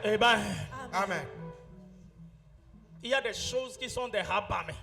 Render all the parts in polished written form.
Eh ben, Amen. il y a des choses qui sont des habamés.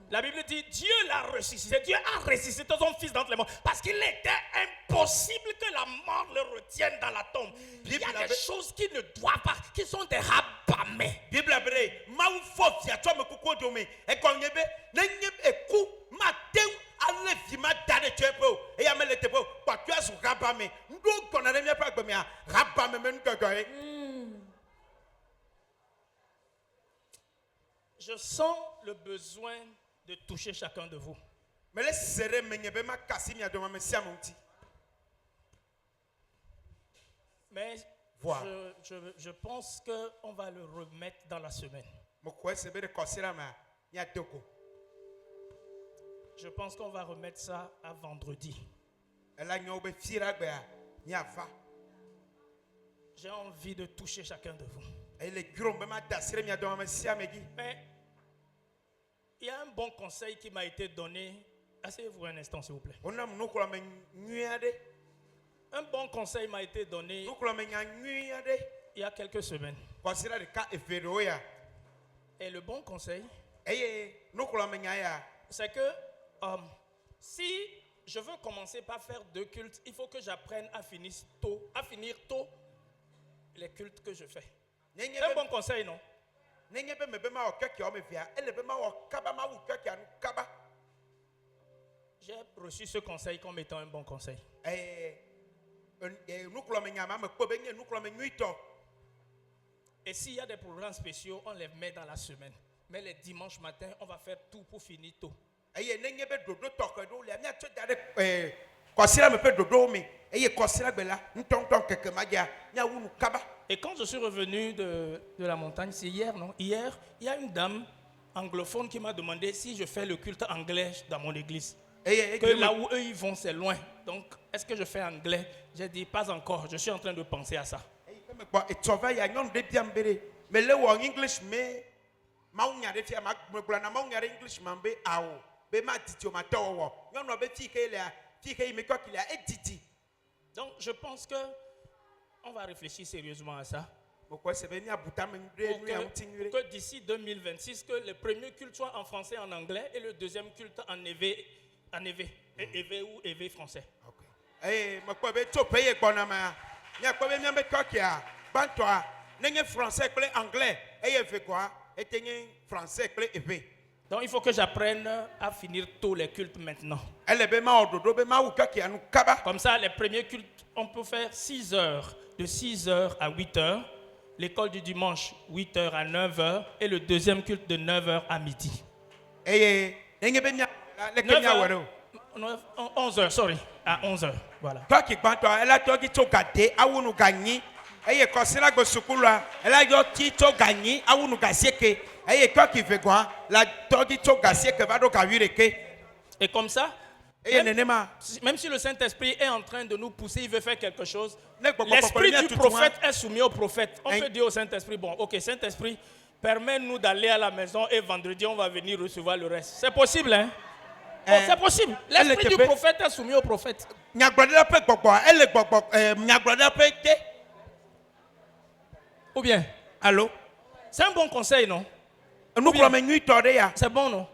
La Bible dit Dieu l'a ressuscité. Dieu a ressuscité son fils d'entre les morts parce qu'il était impossible que la mort le retienne dans la tombe. Il y a des choses qui ne doivent pas, qui sont des habamés. Bible abré, mau fofia toi me kuko dome e konyebe na nyeb eku maten ale fi ma dade chepo e ya mele tepo kwa tu asu rabame ndo kona na mi pa gbe mi a rabame me ndodoe. Je sens le besoin de toucher chacun de vous. Me le serre me nyebe ma kasi mi adoma me sia monti. Mais je pense qu'on va le remettre dans la semaine. Je pense qu'on va remettre ça à vendredi. J'ai envie de toucher chacun de vous. Mais il y a un bon conseil qui m'a été donné. Asseyez-vous un instant, s'il vous plaît. Un bon conseil m'a été donné il y a quelques semaines. Et le bon conseil, c'est que si je veux commencer par faire 2 cultes, il faut que j'apprenne à finir tôt les cultes que je fais. C'est un bon conseil, non? J'ai reçu ce conseil comme étant un bon conseil. Et s'il y a des programmes spéciaux, on les met dans la semaine. Mais les dimanches matins, on va faire tout pour finir tôt. Et quand je suis revenu de la montagne, c'est hier, non? Hier, il y a une dame anglophone qui m'a demandé si je fais le culte anglais dans mon église. Que là où eux ils vont, c'est loin. Donc, est-ce que je fais anglais? J'ai dit, pas encore. Je suis en train de penser à ça. Donc, je pense que on va réfléchir sérieusement à ça. Pour que d'ici 2026, que le premier culte soit en français et en anglais et le deuxième culte en EV ou EV français. Donc il faut que j'apprenne à finir tous les cultes maintenant. Comme ça, les premiers cultes, on peut faire 6 heures, de 6 heures à 8 heures. L'école du dimanche, 8 heures à 9 heures. Et le deuxième culte de 9 heures à midi. 11 heures, sorry. À 11 heures, voilà. Et comme ça, même si le Saint-Esprit est en train de nous pousser, il veut faire quelque chose, l'esprit du prophète est soumis au prophète. On peut dire au Saint-Esprit, bon, ok, Saint-Esprit, permets-nous d'aller à la maison et vendredi, on va venir recevoir le reste. C'est possible, hein? Oh, c'est possible. L'esprit du prophète est soumis au prophète. Ou bien? Allô? C'est un bon conseil, non? C'est bon, non?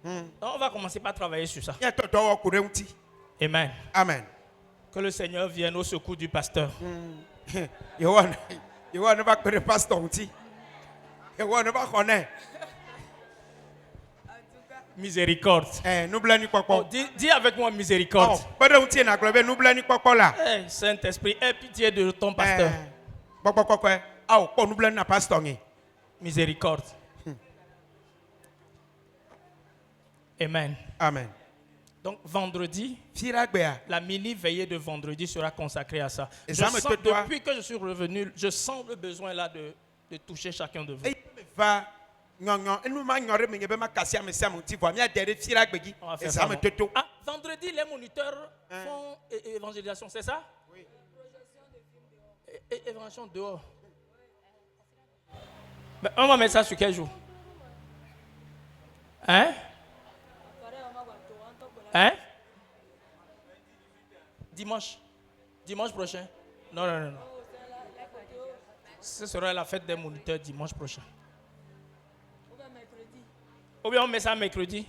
Donc, on va commencer par travailler sur ça. Amen. Amen. Que le Seigneur vienne au secours du pasteur. Miséricorde. Oh, dis avec moi miséricorde. Hey, Saint-Esprit, aie pitié de ton pasteur. Miséricorde. Amen. Amen. Donc vendredi, la mini-veillée de vendredi sera consacrée à ça. Depuis que je suis revenu, je sens le besoin là de toucher chacun de vous. Ah, vendredi, les moniteurs font évangélisation, c'est ça? Oui. Évangélisation dehors. Mais on va mettre ça sur quel jour? Hein? Hein? Dimanche prochain. Non, non, non, non. Ce sera la fête des moniteurs dimanche prochain. Ou bien on met ça mercredi.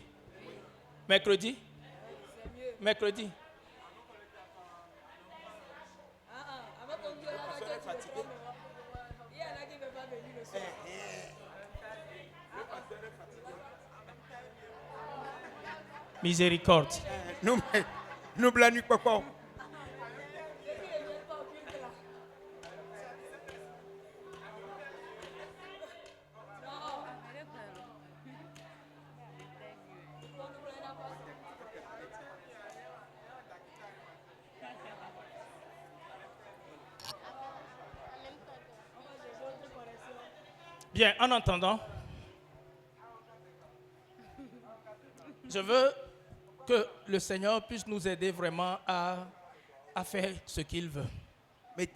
Mercredi. Mercredi. Miséricorde. Nous blanc papa. Bien, en attendant, je veux que le Seigneur puisse nous aider vraiment à faire ce qu'il veut. Mais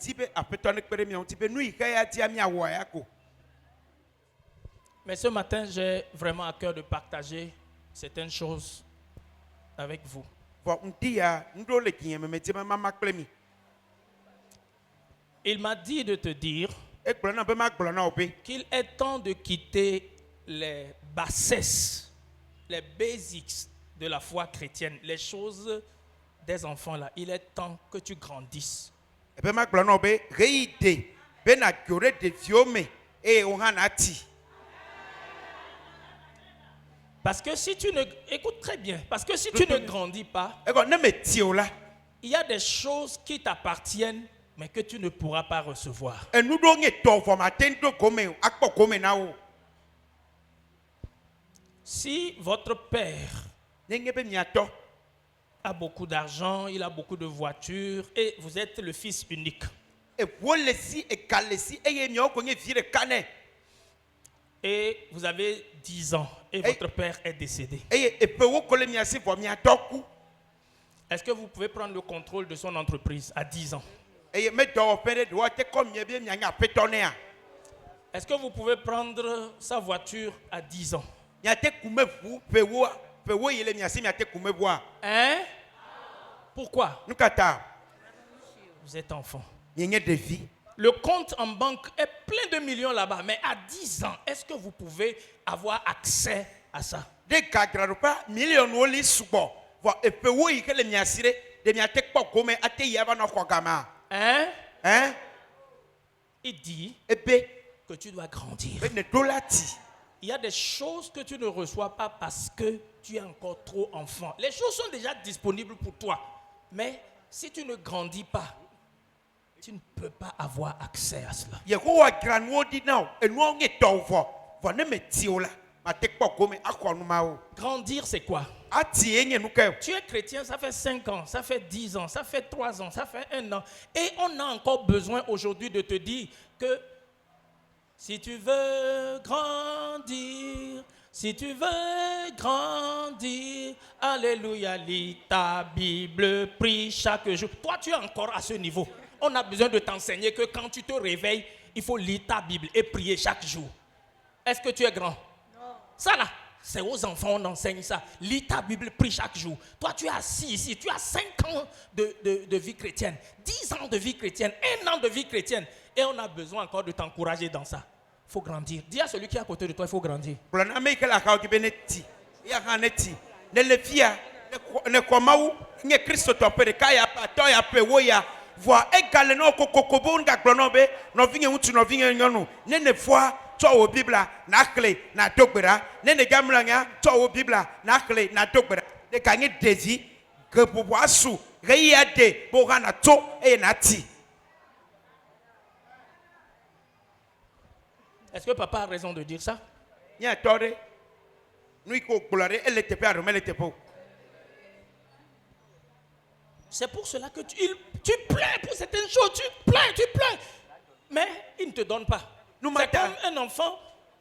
ce matin, j'ai vraiment à cœur de partager certaines choses avec vous. Il m'a dit de te dire qu'il est temps de quitter les bassesses, les basics de la foi chrétienne, les choses des enfants là. Il est temps que tu grandisses. Parce que si tu ne... Écoute très bien. Parce que si tu ne grandis pas, il y a des choses qui t'appartiennent, mais que tu ne pourras pas recevoir. Si votre père a beaucoup d'argent, il a beaucoup de voitures, et vous êtes le fils unique, et vous avez 10 ans, et votre père est décédé, est-ce que vous pouvez prendre le contrôle de son entreprise à 10 ans? Est-ce que vous pouvez prendre sa voiture à 10 ans? Hein? Pourquoi? Vous êtes enfant. Le compte en banque est plein de millions là-bas, mais à 10 ans, est-ce que vous pouvez avoir accès à ça? Hein? Il dit que tu dois grandir. Il y a des choses que tu ne reçois pas parce que tu es encore trop enfant. Les choses sont déjà disponibles pour toi. Mais si tu ne grandis pas, tu ne peux pas avoir accès à cela. Grandir, c'est quoi? Tu es chrétien, ça fait 5 ans, ça fait 10 ans, ça fait 3 ans, ça fait 1 an. Et on a encore besoin aujourd'hui de te dire que si tu veux grandir, alléluia, lis ta Bible, prie chaque jour. Toi, tu es encore à ce niveau. On a besoin de t'enseigner que quand tu te réveilles, il faut lire ta Bible et prier chaque jour. Est-ce que tu es grand? Non. Ça là, c'est aux enfants, on enseigne ça. Lis ta Bible, prie chaque jour. Toi, tu es assis ici, tu as 5 ans de vie chrétienne, 10 ans de vie chrétienne, 1 an de vie chrétienne. Et on a besoin encore de t'encourager dans ça. Il faut grandir. Dis à celui qui est à côté de toi, il faut grandir. Est-ce que papa a raison de dire ça? C'est pour cela que tu plains pour certaines choses, tu plains. Mais il ne te donne pas. C'est comme un enfant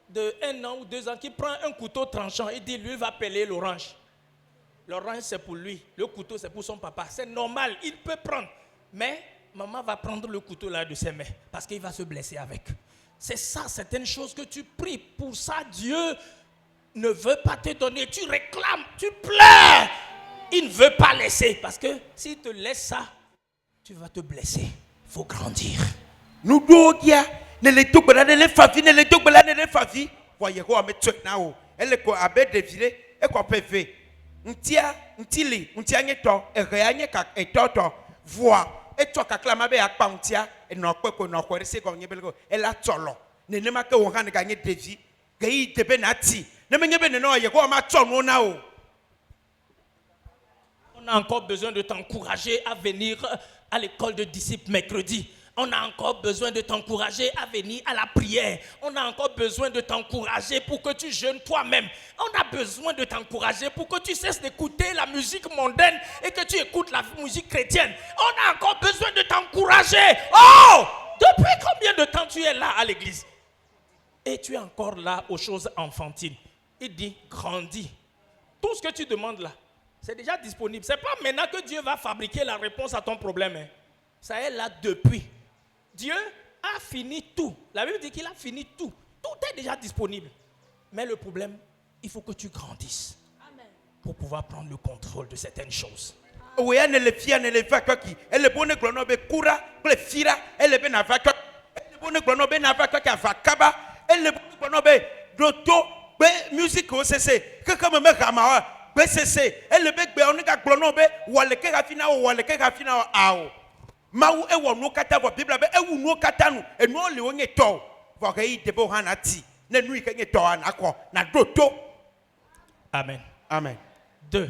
de 1 an ou 2 ans qui prend un couteau tranchant et dit, lui va peler l'orange. L'orange c'est pour lui, le couteau c'est pour son papa. C'est normal, il peut prendre. Mais maman va prendre le couteau là de ses mains parce qu'il va se blesser avec. C'est ça, certaines choses que tu pries. Pour ça, Dieu ne veut pas te donner. Tu réclames, tu pleures. Il ne veut pas laisser. Parce que s'il te laisse ça, tu vas te blesser. faut grandir. Nous dogia ne le dogbela ne le favi ne le dogbela ne le favi. Voyez quoi me tue na o. Elle ko abe devile e ko peve. Ntia ntili ntia nyeto e re anye ka etoto voa e to ka klama be akpa ntia e no kpeko no kwere se ko nyebelego e la tolo. Ne ne ma ke wo han ga nye devi. Ge yi tebe na ti. Ne me nyebe ne no ye ko ma tolo na o. On a encore besoin de t'encourager à venir à l'école de disciples mercredi. On a encore besoin de t'encourager à venir à la prière. On a encore besoin de t'encourager pour que tu jeûnes toi-même. On a besoin de t'encourager pour que tu cesses d'écouter la musique mondaine et que tu écoutes la musique chrétienne. On a encore besoin de t'encourager. Oh! Depuis combien de temps tu es là à l'église? Et tu es encore là aux choses enfantines. Il dit, grandis. Tout ce que tu demandes là, c'est déjà disponible. Ce n'est pas maintenant que Dieu va fabriquer la réponse à ton problème. Hein. Ça est là depuis. Dieu a fini tout. La Bible dit qu'il a fini tout. Tout est déjà disponible. Mais le problème, il faut que tu grandisses. Amen. Pour pouvoir prendre le contrôle de certaines choses. Oui, elle le fia, elle le va qui. Elle est bonne glonobe kura, le fira, elle est ben avaka. Elle est bonne glonobe navaka qui avakaba. Elle est bonne glonobe doto, be musique au cc. Que comme me ramawa, be cc. Elle est bec be on est glonobe, ou le kérafina ou le kérafina ao. Mau e wo no kata vo Bible be e wu no kata no e no le onye to vo ga yi debo hanati na nu ike nye to anako na doto. Amen. Amen. 2.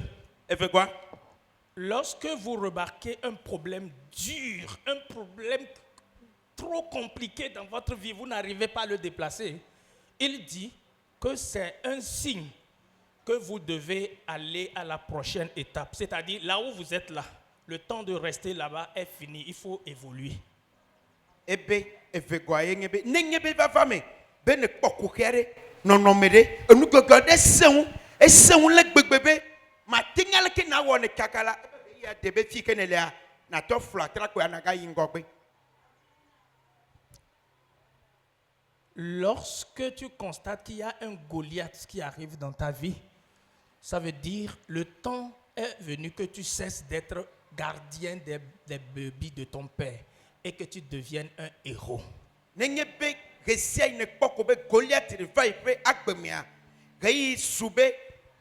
Et fait quoi? Lorsque vous remarquez un problème dur, un problème trop compliqué dans votre vie, vous n'arrivez pas à le déplacer, il dit que c'est un signe que vous devez aller à la prochaine étape. C'est-à-dire là où vous êtes là. Le temps de rester là-bas est fini. Il faut évoluer. Ebe, ngebe, nengebe va fame. Ben poko kere, non non mere. Nous gogode eseun le gbegbe. Ma tingale ke na wone kakala. Ya debe fi ke ne le na to flatra ko anaga yingogbe. Lorsque tu constates qu'il y a un Goliath qui arrive dans ta vie, ça veut dire le temps est venu que tu cesses d'être gardien des brebis de ton père et que tu deviennes un héros. N'engebe resia ne poko be Goliath de va ipe agbemia. Gei sube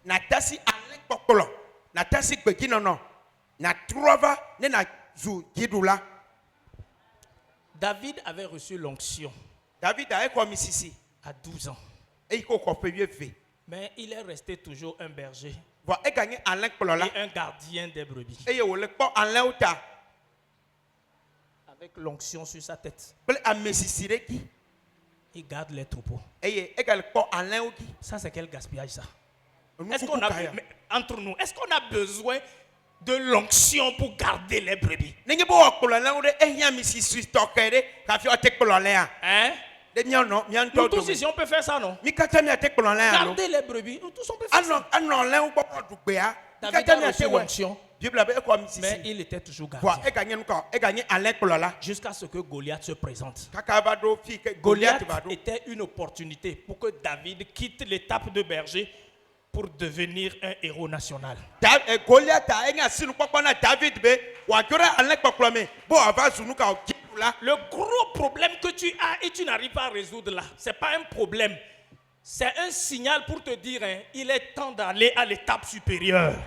na tasi ale pokolo. Na tasi gbeki nono. Na trova ne na zu gidula. David avait reçu l'onction. David a comme ici à 12 ans. Et il faut payer fait. Mais il est resté toujours un berger. Et un gardien des brebis. Avec l'onction sur sa tête. Il garde les troupeaux. Ça, c'est quel gaspillage ça? Est-ce qu'on a, entre nous, est-ce qu'on a besoin de l'onction pour garder les brebis? Hein? Nous tous ici, on peut faire ça, non? Garder les brebis, nous tous on peut faire ça. David a reçu l'onction, mais il était toujours gardien. Jusqu'à ce que Goliath se présente. Goliath était une opportunité pour que David quitte l'étape de berger pour devenir un héros national. Le gros problème que tu as et tu n'arrives pas à résoudre là, ce n'est pas un problème. C'est un signal pour te dire, hein, il est temps d'aller à l'étape supérieure.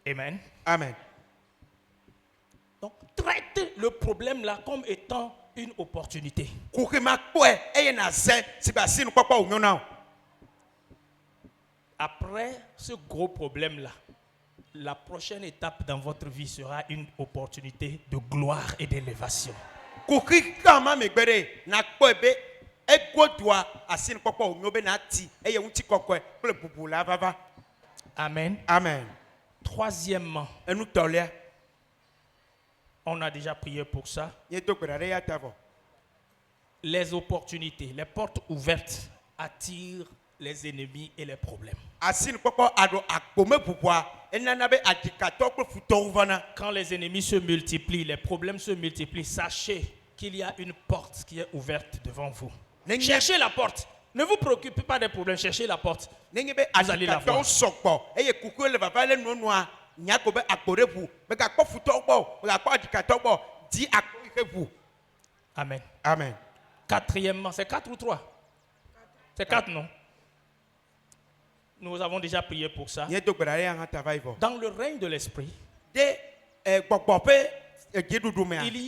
Amen. Amen. Donc, traite le problème là comme étant une opportunité. Après ce gros problème là, la prochaine étape dans votre vie sera une opportunité de gloire et d'élévation. Amen. Amen. Troisièmement, on a déjà prié pour ça. Les opportunités, les portes ouvertes attirent les ennemis et les problèmes. Quand les ennemis se multiplient, les problèmes se multiplient, sachez qu'il y a une porte qui est ouverte devant vous. Cherchez la porte. Ne vous préoccupez pas des problèmes, cherchez la porte. Vous allez la voir. Amen. Amen. Quatrièmement, c'est 4 ou 3? C'est 4, non? Nous avons déjà prié pour ça. Dans le règne de l'esprit, il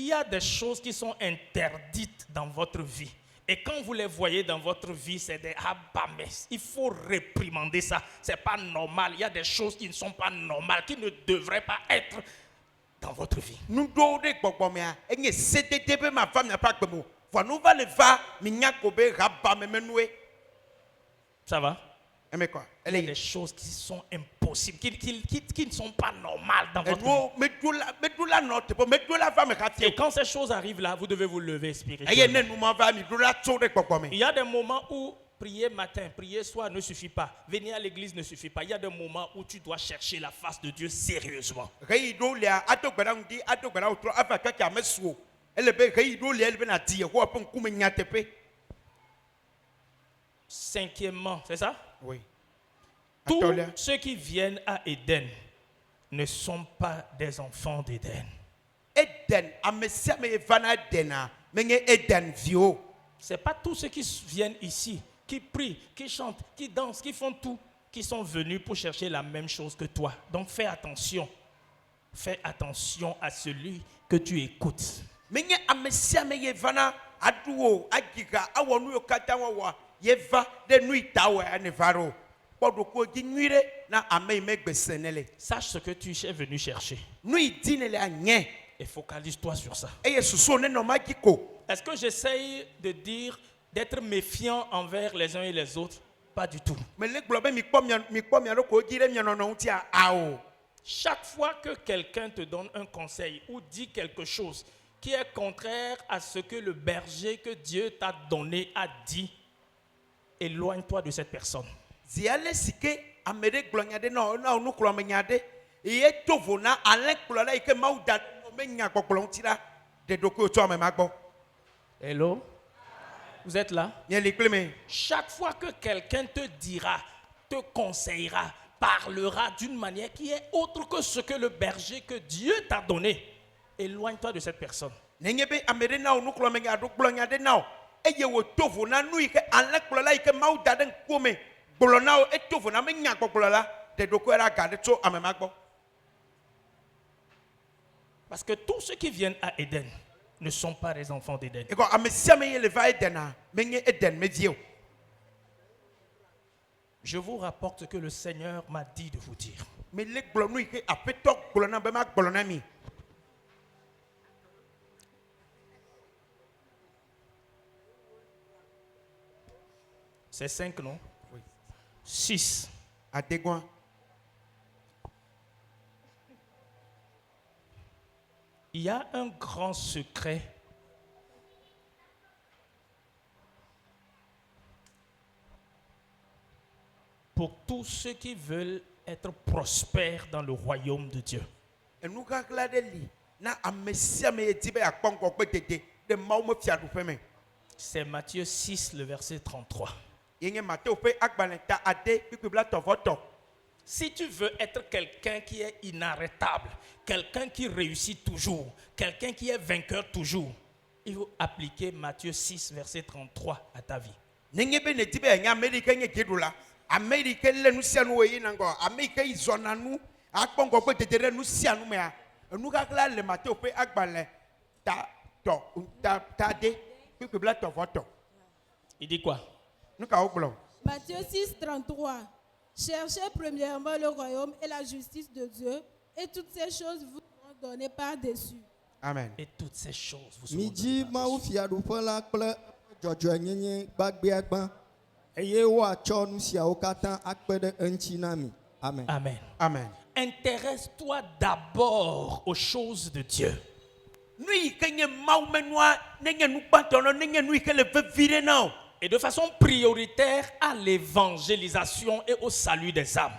y a des choses qui sont interdites dans votre vie. Et quand vous les voyez dans votre vie, c'est des abames. Il faut réprimander ça. C'est pas normal. Il y a des choses qui ne sont pas normales, qui ne devraient pas être dans votre vie. Ça va? Il y a des choses qui sont impossibles, qui ne sont pas normales dans votre vie. Et quand ces choses arrivent là, vous devez vous lever spirituellement. Il y a des moments où prier matin, prier soir ne suffit pas. Venir à l'église ne suffit pas. Il y a des moments où tu dois chercher la face de Dieu sérieusement. Cinquièmement, c'est ça? Oui. Tous ceux qui viennent à Éden ne sont pas des enfants d'Éden. C'est pas tous ceux qui viennent ici, qui prient, qui chantent, qui dansent, qui font tout, qui sont venus pour chercher la même chose que toi. Donc fais attention. Fais attention à celui que tu écoutes. Sache ce que tu es venu chercher. Et focalise-toi sur ça. Est-ce que j'essaye de dire d'être méfiant envers les uns et les autres? Pas du tout. Chaque fois que quelqu'un te donne un conseil ou dit quelque chose qui est contraire à ce que le berger que Dieu t'a donné a dit, éloigne-toi de cette personne. Hello? Vous êtes là? Chaque fois que quelqu'un te dira, te conseillera, parlera d'une manière qui est autre que ce que le berger que Dieu t'a donné, éloigne-toi de cette personne. Parce que tous ceux qui viennent à Éden ne sont pas les enfants d'Éden. Je vous rapporte ce que le Seigneur m'a dit de vous dire. C'est 5, non? Oui. 6. Il y a un grand secret pour tous ceux qui veulent être prospères dans le royaume de Dieu. C'est Matthieu 6, le verset 33. Si tu veux être quelqu'un qui est inarrêtable, quelqu'un qui réussit toujours, quelqu'un qui est vainqueur toujours, il faut appliquer Matthieu 6, verset 33 à ta vie. Il dit quoi? Matthieu 6, 33. Cherchez premièrement le royaume et la justice de Dieu, et toutes ces choses vous seront données par-dessus. Amen. Et toutes ces choses vous seront données par-dessus. Amen. Amen. Amen. Intéresse-toi d'abord aux choses de Dieu. Et de façon prioritaire à l'évangélisation et au salut des âmes.